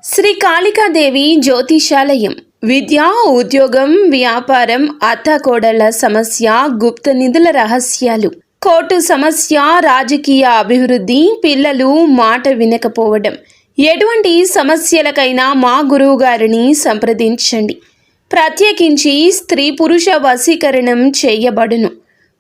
శ్రీ కాళికాదేవి జ్యోతిషాలయం విద్య, ఉద్యోగం, వ్యాపారం, అత్తాకోడళ్ల సమస్య, గుప్త నిధుల రహస్యాలు, కోర్టు సమస్య, రాజకీయ అభివృద్ధి, పిల్లలు మాట వినకపోవడం, ఎటువంటి సమస్యలకైనా మా గురువు గారిని సంప్రదించండి. ప్రత్యేకించి స్త్రీ పురుష వశీకరణం చేయబడును.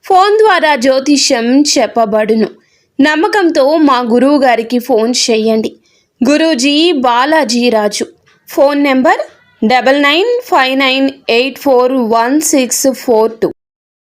ఫోన్ ద్వారా జ్యోతిష్యం చెప్పబడును. నమ్మకంతో మా గురువు గారికి ఫోన్ చేయండి. గురూజీ బాలాజీరాజు. Phone number 9959841642.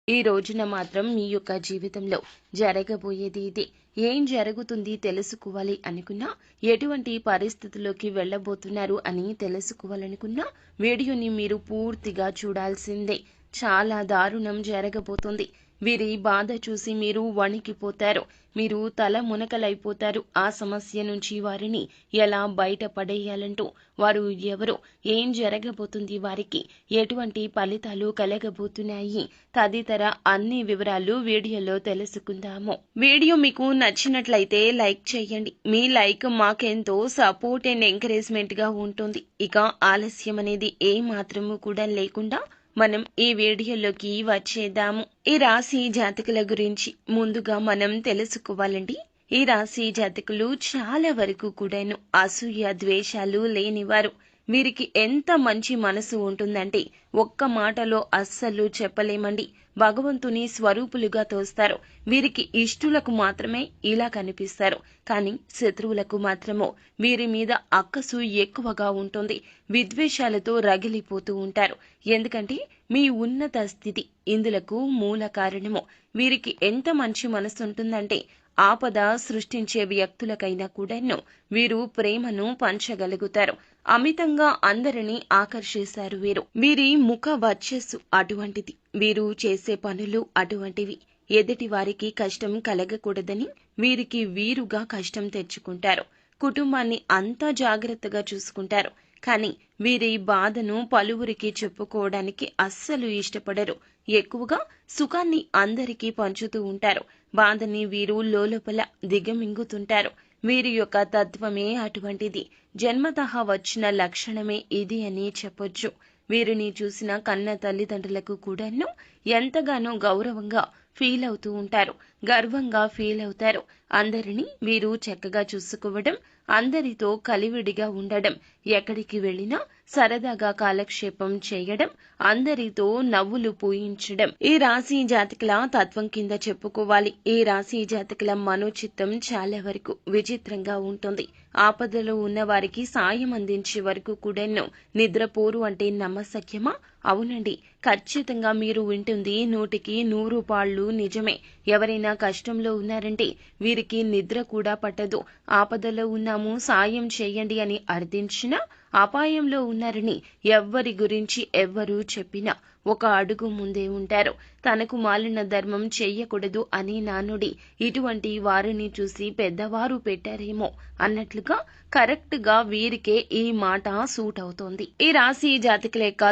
ఈ రోజున మాత్రం మీ యొక్క జీవితంలో జరగబోయేది ఇదే. ఏం జరుగుతుంది తెలుసుకోవాలి అనుకున్నా, ఎటువంటి పరిస్థితుల్లోకి వెళ్ళబోతున్నారు అని తెలుసుకోవాలనుకున్నా వీడియోని మీరు పూర్తిగా చూడాల్సిందే. చాలా దారుణం జరగబోతుంది. వీరి బాధ చూసి మీరు వణికిపోతారు. మీరు తల మునకలైపోతారు. ఆ సమస్య నుంచి వారిని ఎలా బయటపడేయాలంటూ, వారు ఎవరు, ఏం జరగబోతుంది, వారికి ఎటువంటి ఫలితాలు కలగబోతున్నాయి తదితర అన్ని వివరాలు వీడియోలో తెలుసుకుందాము. వీడియో మీకు నచ్చినట్లయితే లైక్ చేయండి. మీ లైక్ మాకెంతో సపోర్ట్ అండ్ ఎంకరేజ్మెంట్ గా ఉంటుంది. ఇక ఆలస్యం అనేది ఏ మాత్రము కూడా లేకుండా మనం ఈ వీడియోలోకి వచ్చేద్దాము. ఈ రాశి జాతకుల గురించి ముందుగా మనం తెలుసుకోవాలండి. ఈ రాశి జాతకులు చాలా వరకు కూడాను అసూయ ద్వేషాలు లేనివారు. వీరికి ఎంత మంచి మనసు ఉంటుందంటే ఒక్క మాటలో అస్సలు చెప్పలేమండి. భగవంతుని స్వరూపులుగా తోస్తారు. వీరికి ఇష్టులకు మాత్రమే ఇలా కనిపిస్తారు, కానీ శత్రువులకు మాత్రము వీరి మీద అక్కసు ఎక్కువగా ఉంటుంది. విద్వేషాలతో రగిలిపోతూ ఉంటారు. ఎందుకంటే మీ ఉన్నత స్థితి ఇందులకు మూల కారణము. వీరికి ఎంత మంచి మనసు ఉంటుందంటే ఆపద సృష్టించే వ్యక్తులకైనా కూడాను వీరు ప్రేమను పంచగలుగుతారు. అమితంగా అందరినీ ఆకర్షిస్తారు. వీరి ముఖ వర్చస్సు అటువంటిది. వీరు చేసే పనులు అటువంటివి. ఎదుటి వారికి కష్టం కలగకూడదని వీరికి వీరుగా కష్టం తెచ్చుకుంటారు. కుటుంబాన్ని అంతా జాగ్రత్తగా చూసుకుంటారు. కానీ వీరి బాధను పలువురికి చెప్పుకోవడానికి అస్సలు ఇష్టపడరు. ఎక్కువగా సుఖాన్ని అందరికీ పంచుతూ ఉంటారు. బాధని వీరు లోలోపల దిగమింగుతుంటారు. వీరి యొక్క తత్వమే అటువంటిది. జన్మతః వచ్చిన లక్షణమే ఇది అని చెప్పొచ్చు. వీరిని చూసిన కన్న తల్లిదండ్రులకు కూడాను ఎంతగానో గౌరవంగా ఫీల్ అవుతూ ఉంటారు. గర్వంగా ఫీల్ అవుతారు. అందరినీ వీరు చక్కగా చూసుకోవడం, అందరితో కలివిడిగా ఉండడం, ఎక్కడికి వెళ్ళినా సరదాగా కాలక్షేపం చేయడం, అందరితో నవ్వులు పూయించడం ఈ రాశి జాతకుల తత్వం కింద చెప్పుకోవాలి. ఈ రాశి జాతకుల మనోచిత్తం చాలా వరకు విచిత్రంగా ఉంటుంది. ఆపదలో ఉన్న వారికి సాయం అందించే వరకు కూడాను నిద్రపోరు అంటే నమ్మశక్యమా? అవునండి, ఖచ్చితంగా మీరు వింటుంది 100కి 100 పాళ్ళు నిజమే. ఎవరైనా కష్టంలో ఉన్నారంటే వీరికి నిద్ర కూడా పట్టదు. ఆపదలో ఉన్నాము, సాయం చేయండి అని అర్థించినా, అపాయంలో ఉన్నారని ఎవ్వరి గురించి ఎవ్వరూ చెప్పినా ఒక అడుగు ముందే ఉంటారు. తనకు మాలిన ధర్మం చెయ్యకూడదు అని నానుడి. ఇటువంటి వారిని చూసి పెద్దవారు పెట్టారేమో అన్నట్లుగా కరెక్ట్ గా వీరికే ఈ మాట సూట్ అవుతోంది. ఈ రాశి జాతకుల యొక్క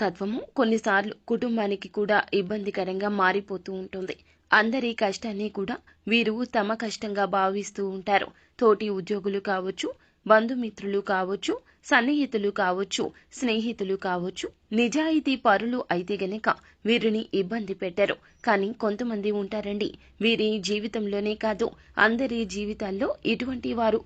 తత్వము కొన్నిసార్లు కుటుంబానికి కూడా ఇబ్బందికరంగా మారిపోతూ ఉంటుంది. అందరి కష్టాన్ని కూడా వీరు తమ కష్టంగా భావిస్తూ ఉంటారు. తోటి ఉద్యోగులు కావచ్చు, బంధుమిత్రులు కావచ్చు, సన్నిహితులు కావచ్చు, స్నేహితులు కావచ్చు, నిజాయితీ పరులు అయితే గనక వీరిని ఇబ్బంది పెట్టరు. కానీ కొంతమంది ఉంటారండి, వీరి జీవితంలోనే కాదు అందరి జీవితాల్లో ఇటువంటి వారు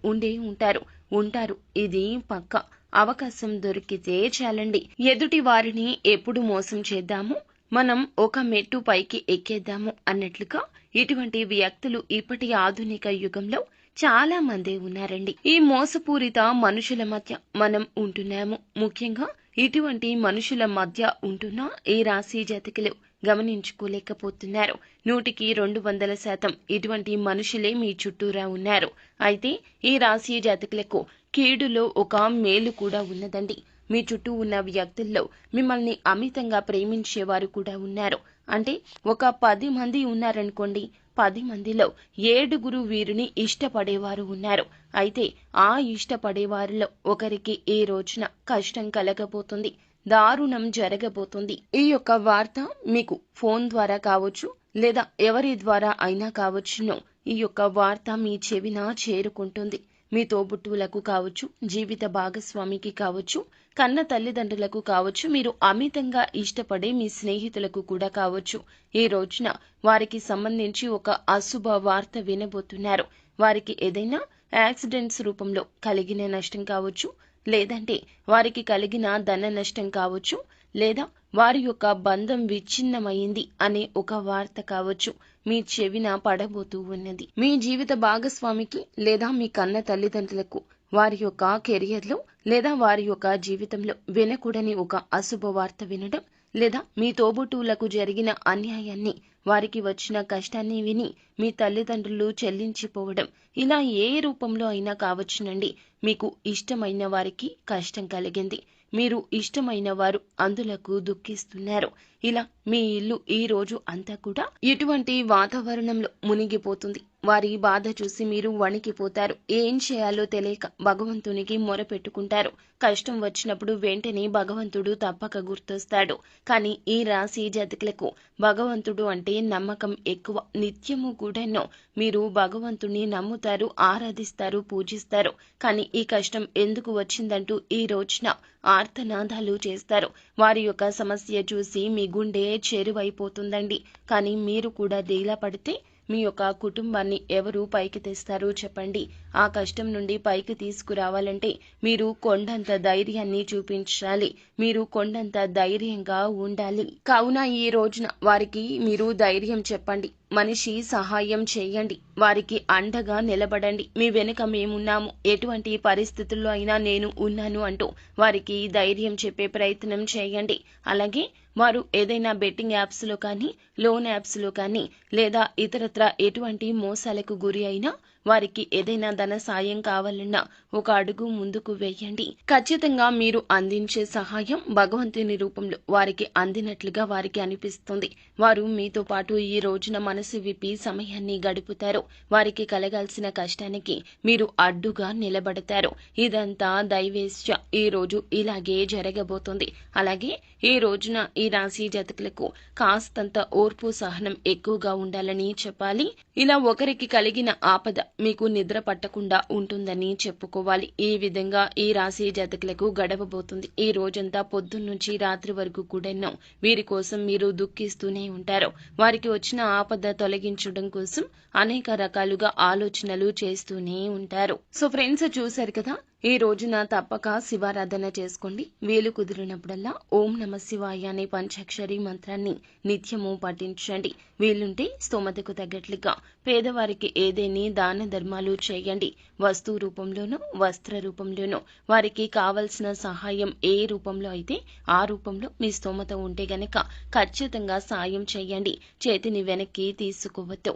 ఉంటారు. ఇది పక్క. అవకాశం దొరికితే చాలండి, ఎదుటి వారిని ఎప్పుడు మోసం చేద్దాము, మనం ఒక మెట్టు పైకి ఎక్కేద్దాము అన్నట్లుగా ఇటువంటి వ్యక్తులు ఇప్పటి ఆధునిక యుగంలో చాలా మంది ఉన్నారండి. ఈ మోసపూరిత మనుషుల మధ్య మనం ఉంటున్నాము. ముఖ్యంగా ఇటువంటి మనుషుల మధ్య ఉంటున్న ఈ రాశి జాతకులు గమనించుకోలేకపోతున్నారు. 100కి 200% ఇటువంటి మనుషులే మీ చుట్టూరా ఉన్నారు. అయితే ఈ రాశి జాతకులకు కీడులో ఒక మేలు కూడా ఉన్నదండి. మీ చుట్టూ ఉన్న వ్యక్తుల్లో మిమ్మల్ని అమితంగా ప్రేమించేవారు కూడా ఉన్నారు. అంటే ఒక 10 మంది ఉన్నారనుకోండి, 10 మందిలో 7 వీరిని ఇష్టపడేవారు ఉన్నారు. అయితే ఆ ఇష్టపడేవారిలో ఒకరికి ఈ రోజున కష్టం కలగబోతుంది, దారుణం జరగబోతుంది. ఈ యొక్క వార్త మీకు ఫోన్ ద్వారా కావచ్చు, లేదా ఎవరి ద్వారా అయినా కావచ్చును, ఈ యొక్క వార్త మీ చెవిన చేరుకుంటుంది. మీ తోబుట్టువులకు కావచ్చు, జీవిత భాగస్వామికి కావచ్చు, కన్న తల్లిదండ్రులకు కావచ్చు, మీరు అమితంగా ఇష్టపడే మీ స్నేహితులకు కూడా కావచ్చు, ఈ రోజున వారికి సంబంధించి ఒక అశుభ వార్త వినబోతున్నారు. వారికి ఏదైనా యాక్సిడెంట్స్ రూపంలో కలిగిన నష్టం కావచ్చు, లేదంటే వారికి కలిగిన ధన నష్టం కావచ్చు, లేదా వారి యొక్క బంధం విచ్ఛిన్నమైంది అనే ఒక వార్త కావచ్చు మీ చెవిన పడబోతూ ఉన్నది. మీ జీవిత భాగస్వామికి లేదా మీ కన్న తల్లిదండ్రులకు వారి యొక్క కెరియర్లో లేదా వారి యొక్క జీవితంలో వినకూడని ఒక అశుభ వార్త వినడం, లేదా మీ తోబుట్టువులకు జరిగిన అన్యాయాన్ని, వారికి వచ్చిన కష్టాన్ని విని మీ తల్లిదండ్రులు చెల్లించిపోవడం, ఇలా ఏ రూపంలో అయినా కావచ్చునండి. మీకు ఇష్టమైన వారికి కష్టం కలిగింది, మీరు ఇష్టమైన వారు అందులకు దుఃఖిస్తున్నారు. ఇలా మీ ఇల్లు ఈ రోజు అంతా కూడా ఇటువంటి వాతావరణంలో మునిగిపోతుంది. వారి బాధ చూసి మీరు వణికిపోతారు. ఏం చేయాలో తెలియక భగవంతునికి మొరపెట్టుకుంటారు. కష్టం వచ్చినప్పుడు వెంటనే భగవంతుడు తప్పక గుర్తొస్తాడు. కానీ ఈ రాశి జాతకులకు భగవంతుడు అంటే నమ్మకం ఎక్కువ. నిత్యము కూడాను మీరు భగవంతుని నమ్ముతారు, ఆరాధిస్తారు, పూజిస్తారు. కానీ ఈ కష్టం ఎందుకు వచ్చిందంటూ ఈ రోజున ఆర్తనాదాలు చేస్తారు. వారి యొక్క సమస్య చూసి మీ గుండె చెరువైపోతుందండి. కానీ మీరు కూడా డీలా పడితే మీ యొక్క కుటుంబాన్ని ఎవరు పైకి తెస్తారు చెప్పండి? ఆ కష్టం నుండి పైకి తీసుకురావాలంటే మీరు కొండంత ధైర్యాన్ని చూపించాలి. మీరు కొండంత ధైర్యంగా ఉండాలి. కావున ఈ రోజున వారికి మీరు ధైర్యం చెప్పండి. మనిషి సహాయం చేయండి. వారికి అండగా నిలబడండి. మీ వెనుక మేమున్నాము, ఎటువంటి పరిస్థితుల్లో అయినా నేను ఉన్నాను అంటూ వారికి ధైర్యం చెప్పే ప్రయత్నం చేయండి. అలాగే వారు ఏదైనా బెట్టింగ్ యాప్స్లో కానీ, లోన్ యాప్స్లో కానీ, లేదా ఇతరత్ర ఎటువంటి మోసాలకు గురి అయినా వారికి ఏదైనా ధన సాయం కావాలన్నా ఒక అడుగు ముందుకు వేయండి. ఖచ్చితంగా మీరు అందించే సహాయం భగవంతుని రూపంలో వారికి అందినట్లుగా వారికి అనిపిస్తుంది. వారు మీతో పాటు ఈ రోజున మనసు విప్పి సమయాన్ని గడుపుతారు. వారికి కలగాల్సిన కష్టానికి మీరు అడ్డుగా నిలబడతారు. ఇదంతా దైవేచ్ఛ. ఈ రోజు ఇలాగే జరగబోతుంది. అలాగే ఈ రోజున ఈ రాశి జాతకులకు కాస్తంత ఓర్పు సహనం ఎక్కువగా ఉండాలని చెప్పాలి. ఇలా ఒకరికి కలిగిన ఆపద మీకు నిద్ర పట్టకుండా ఉంటుందని చెప్పుకోవాలి. ఈ విధంగా ఈ రాశి జాతకులకు గడవబోతుంది. ఈ రోజంతా పొద్దున్నుంచి రాత్రి వరకు కూడా వీరి కోసం మీరు దుఃఖిస్తూనే ఉంటారు. వారికి వచ్చిన ఆపద తొలగించడం కోసం అనేక రకాలుగా ఆలోచనలు చేస్తూనే ఉంటారు. సో ఫ్రెండ్స్, చూశారు కదా, ఈ రోజున తప్పక శివారాధన చేసుకోండి. వీలు కుదిరినప్పుడల్లా ఓం నమ శివాయ అనే పంచాక్షరి మంత్రాన్ని నిత్యము పఠించండి. వీలుంటే స్తోమతకు తగ్గట్లుగా పేదవారికి ఏదేని దాన ధర్మాలు చేయండి. వస్తు రూపంలోనూ, వస్త్ర రూపంలోనూ వారికి కావలసిన సహాయం ఏ రూపంలో అయితే ఆ రూపంలో మీ స్తోమత ఉంటే గనక ఖచ్చితంగా సాయం చేయండి. చేతిని వెనక్కి తీసుకోవద్దు.